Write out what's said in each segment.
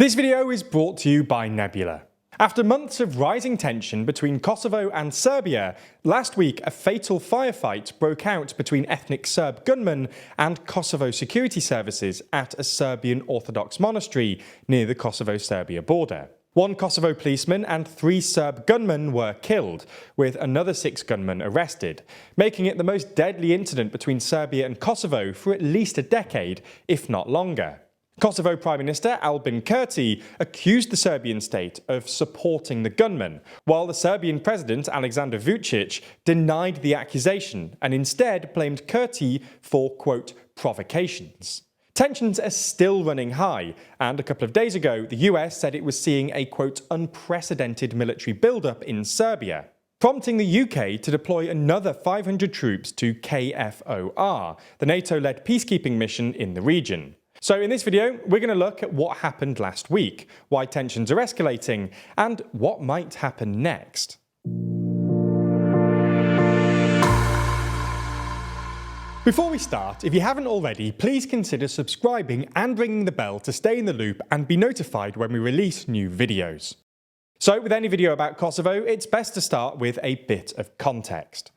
This video is brought to you by Nebula. After months of rising tension between Kosovo and Serbia, last week a fatal firefight broke out between ethnic Serb gunmen and Kosovo security services at a Serbian Orthodox monastery near the Kosovo-Serbia border. One Kosovo policeman and 3 Serb gunmen were killed, with another 6 gunmen arrested, making it the most deadly incident between Serbia and Kosovo for at least a decade, if not longer. Kosovo Prime Minister Albin Kurti accused the Serbian state of supporting the gunmen, while the Serbian President Aleksandar Vučić denied the accusation and instead blamed Kurti for, quote, provocations. Tensions are still running high, and a couple of days ago the US said it was seeing a, quote, unprecedented military buildup in Serbia, prompting the UK to deploy another 500 troops to KFOR, the NATO-led peacekeeping mission in the region. So in this video, we're going to look at what happened last week, why tensions are escalating, and what might happen next. Before we start, if you haven't already, please consider subscribing and ringing the bell to stay in the loop and be notified when we release new videos. So with any video about Kosovo, it's best to start with a bit of context.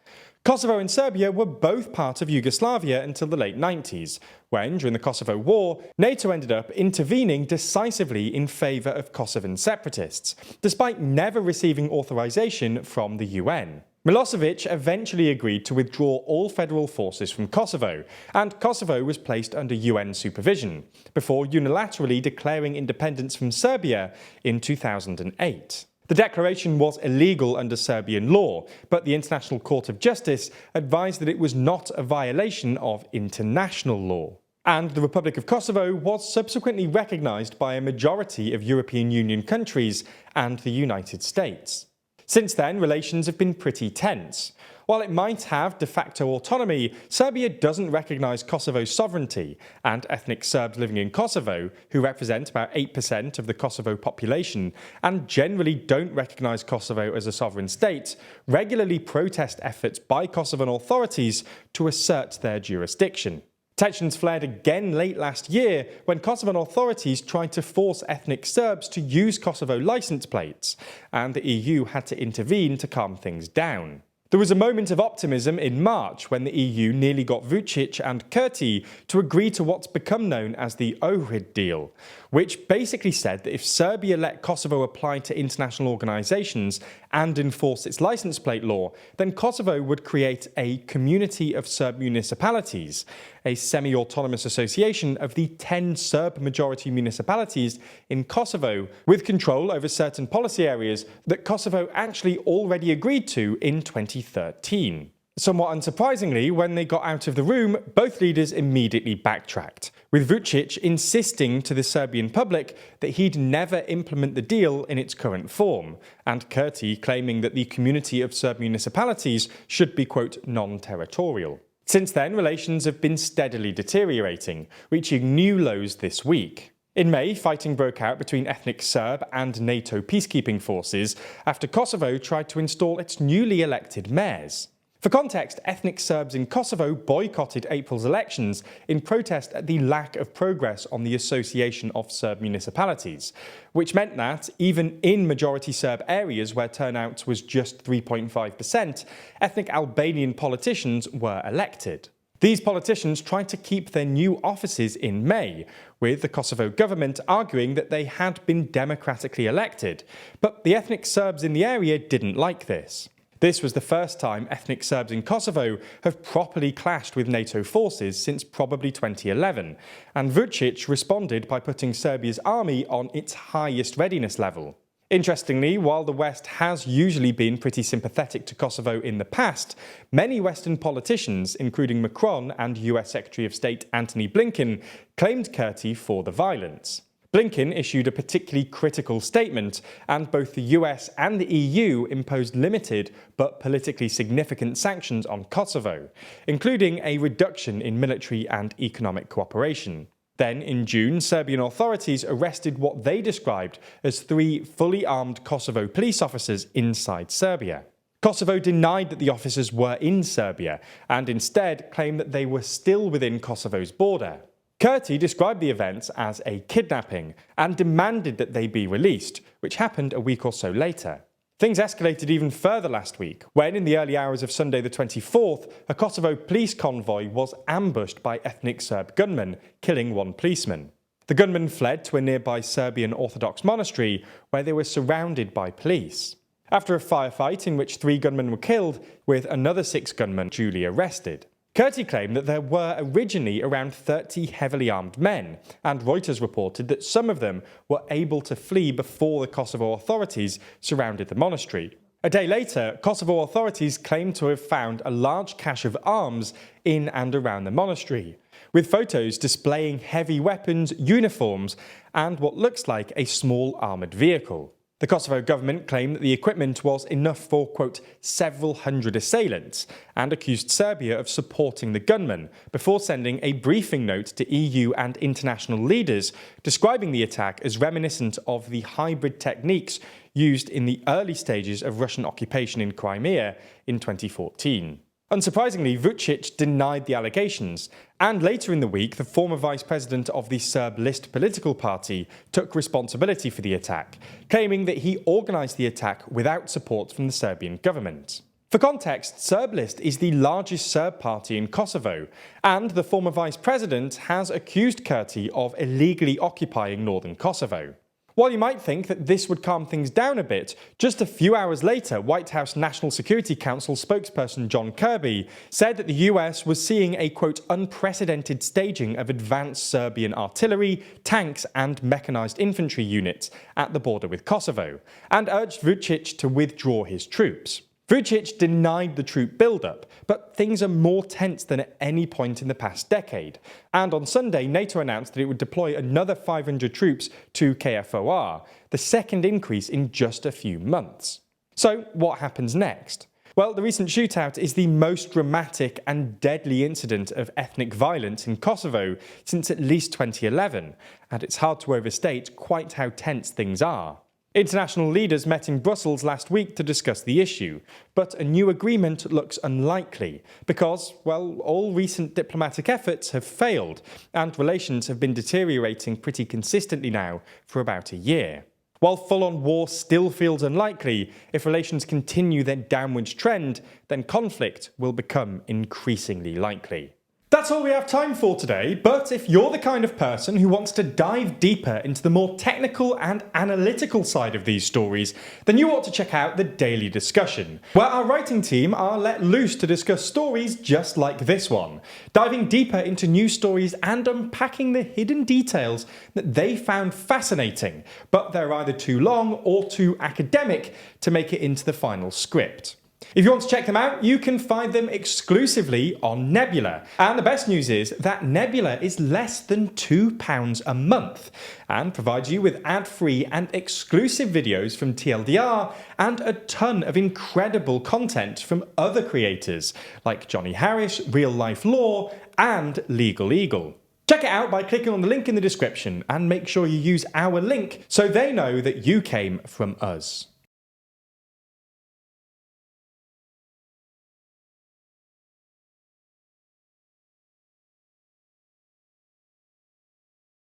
Kosovo and Serbia were both part of Yugoslavia until the late 90s, when, during the Kosovo War, NATO ended up intervening decisively in favour of Kosovan separatists, despite never receiving authorisation from the UN. Milosevic eventually agreed to withdraw all federal forces from Kosovo, and Kosovo was placed under UN supervision, before unilaterally declaring independence from Serbia in 2008. The declaration was illegal under Serbian law, but the International Court of Justice advised that it was not a violation of international law. And the Republic of Kosovo was subsequently recognised by a majority of European Union countries and the United States. Since then, relations have been pretty tense. While it might have de facto autonomy, Serbia doesn't recognise Kosovo's sovereignty, and ethnic Serbs living in Kosovo, who represent about 8% of the Kosovo population, and generally don't recognise Kosovo as a sovereign state, regularly protest efforts by Kosovan authorities to assert their jurisdiction. Tensions flared again late last year when Kosovan authorities tried to force ethnic Serbs to use Kosovo licence plates, and the EU had to intervene to calm things down. There was a moment of optimism in March when the EU nearly got Vučić and Kurti to agree to what's become known as the Ohrid Deal, which basically said that if Serbia let Kosovo apply to international organisations and enforce its licence plate law, then Kosovo would create a community of Serb municipalities, a semi-autonomous association of the 10 Serb-majority municipalities in Kosovo, with control over certain policy areas that Kosovo actually already agreed to in 2013. Somewhat unsurprisingly, when they got out of the room, both leaders immediately backtracked, with Vučić insisting to the Serbian public that he'd never implement the deal in its current form, and Kurti claiming that the community of Serb municipalities should be, quote, non-territorial. Since then, relations have been steadily deteriorating, reaching new lows this week. In May, fighting broke out between ethnic Serb and NATO peacekeeping forces after Kosovo tried to install its newly elected mayors. For context, ethnic Serbs in Kosovo boycotted April's elections in protest at the lack of progress on the Association of Serb Municipalities, which meant that, even in majority Serb areas where turnout was just 3.5%, ethnic Albanian politicians were elected. These politicians tried to keep their new offices in May, with the Kosovo government arguing that they had been democratically elected, but the ethnic Serbs in the area didn't like this. This was the first time ethnic Serbs in Kosovo have properly clashed with NATO forces since probably 2011, and Vučić responded by putting Serbia's army on its highest readiness level. Interestingly, while the West has usually been pretty sympathetic to Kosovo in the past, many Western politicians, including Macron and US Secretary of State Antony Blinken, claimed Kurti for the violence. Blinken issued a particularly critical statement, and both the US and the EU imposed limited but politically significant sanctions on Kosovo, including a reduction in military and economic cooperation. Then, in June, Serbian authorities arrested what they described as 3 fully armed Kosovo police officers inside Serbia. Kosovo denied that the officers were in Serbia, and instead claimed that they were still within Kosovo's border. Kurti described the events as a kidnapping and demanded that they be released, which happened a week or so later. Things escalated even further last week, when in the early hours of Sunday the 24th, a Kosovo police convoy was ambushed by ethnic Serb gunmen, killing one policeman. The gunmen fled to a nearby Serbian Orthodox monastery, where they were surrounded by police. After a firefight in which 3 gunmen were killed, with another 6 gunmen duly arrested. Kurti claimed that there were originally around 30 heavily armed men, and Reuters reported that some of them were able to flee before the Kosovo authorities surrounded the monastery. A day later, Kosovo authorities claimed to have found a large cache of arms in and around the monastery, with photos displaying heavy weapons, uniforms, and what looks like a small armoured vehicle. The Kosovo government claimed that the equipment was enough for, quote, several hundred assailants, and accused Serbia of supporting the gunmen, before sending a briefing note to EU and international leaders describing the attack as reminiscent of the hybrid techniques used in the early stages of Russian occupation in Crimea in 2014. Unsurprisingly, Vučić denied the allegations, and later in the week the former vice president of the Serb-list political party took responsibility for the attack, claiming that he organised the attack without support from the Serbian government. For context, Serb-list is the largest Serb party in Kosovo, and the former vice president has accused Kurti of illegally occupying northern Kosovo. While you might think that this would calm things down a bit, just a few hours later, White House National Security Council spokesperson John Kirby said that the US was seeing a, quote, unprecedented staging of advanced Serbian artillery, tanks and mechanized infantry units at the border with Kosovo, and urged Vučić to withdraw his troops. Vučić denied the troop buildup, but things are more tense than at any point in the past decade. And on Sunday, NATO announced that it would deploy another 500 troops to KFOR, the second increase in just a few months. So what happens next? Well, the recent shootout is the most dramatic and deadly incident of ethnic violence in Kosovo since at least 2011, and it's hard to overstate quite how tense things are. International leaders met in Brussels last week to discuss the issue, but a new agreement looks unlikely because, well, all recent diplomatic efforts have failed and relations have been deteriorating pretty consistently now for about a year. While full-on war still feels unlikely, if relations continue their downwards trend, then conflict will become increasingly likely. That's all we have time for today, but if you're the kind of person who wants to dive deeper into the more technical and analytical side of these stories, then you ought to check out the Daily Discussion, where our writing team are let loose to discuss stories just like this one, diving deeper into news stories and unpacking the hidden details that they found fascinating, but they're either too long or too academic to make it into the final script. If you want to check them out, you can find them exclusively on Nebula. And the best news is that Nebula is less than £2 a month and provides you with ad-free and exclusive videos from TLDR and a ton of incredible content from other creators like Johnny Harris, Real Life Law, and Legal Eagle. Check it out by clicking on the link in the description and make sure you use our link so they know that you came from us.